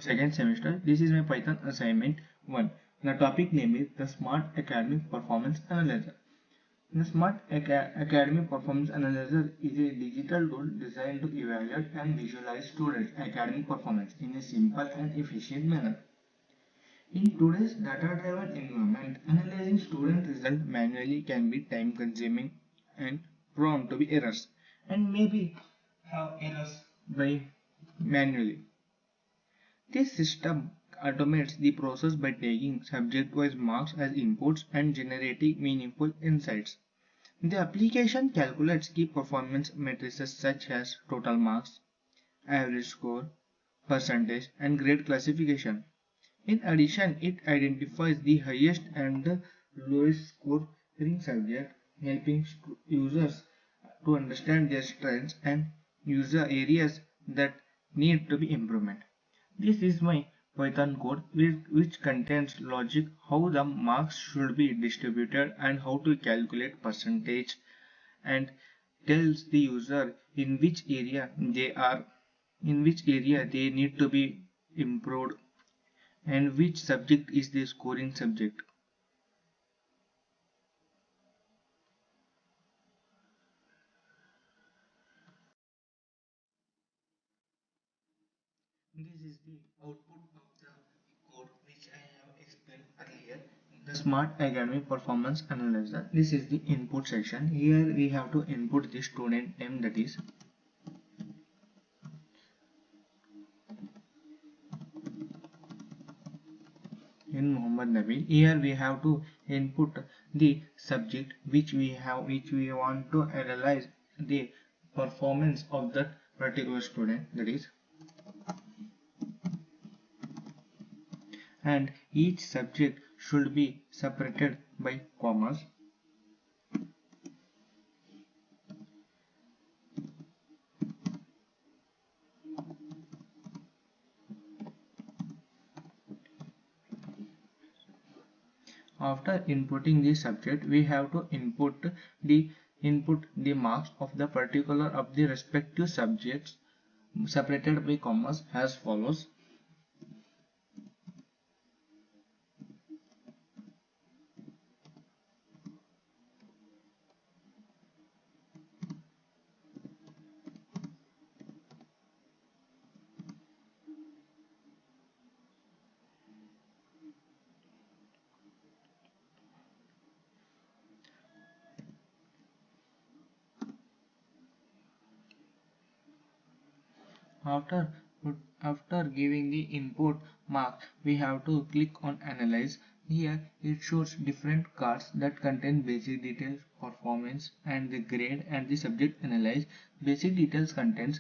second semester. This is my Python assignment 1. The topic name is the Smart Academic Performance Analyzer. The Smart Academic Performance Analyzer is a digital tool designed to evaluate and visualize students' academic performance in a simple and efficient manner. In today's data-driven environment, analyzing student results manually can be time-consuming and prone to be errors, and maybe have errors by manually. This system automates the process by taking subject-wise marks as inputs and generating meaningful insights. The application calculates key performance matrices such as total marks, average score, percentage, and grade classification. In addition, it identifies the highest and the lowest scoring subject, helping users to understand their strengths and user areas that need to be improvement. This is my Python code which contains logic how the marks should be distributed and how to calculate percentage, and tells the user in which area they need to be improved and which subject is the scoring subject. This is the output of the code which I have explained earlier. The Smart Academic Performance Analyzer. This is the input section. Here we have to input the student name, that is in Muhammad Nabil. Here we have to input the subject which we want to analyze the performance of that particular student, that is, and each subject should be separated by commas. After inputting the subject, we have to input the marks of the particular of the respective subjects separated by commas as follows. After giving the input mark, we have to click on Analyze. Here it shows different cards that contain basic details, performance, and the grade and the subject analyzed. Basic details contains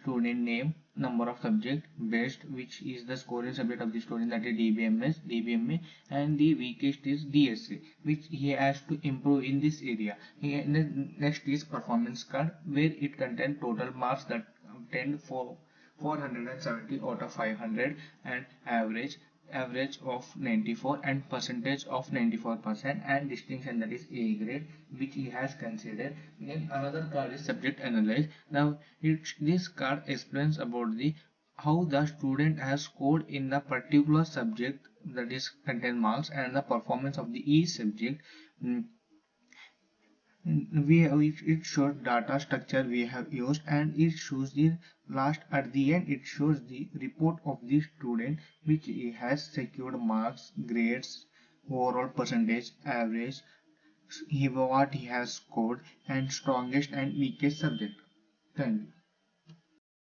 student name, number of subject, best, which is the scoring subject of the student, that is DBMA, and the weakest is DSA, which he has to improve in this area. Here, next is performance card, where it contains total marks that obtained for 470 out of 500, and average of 94, and percentage of 94%, and distinction, that is A grade, which he has considered. Then another card is subject analyzed. Now this card explains about the how the student has scored in the particular subject, that is contain marks, and the performance of the each subject. It shows data structure we have used, and it shows the last at the end. It shows the report of the student which he has secured marks, grades, overall percentage, average, what he has scored, and strongest and weakest subject. Thank you.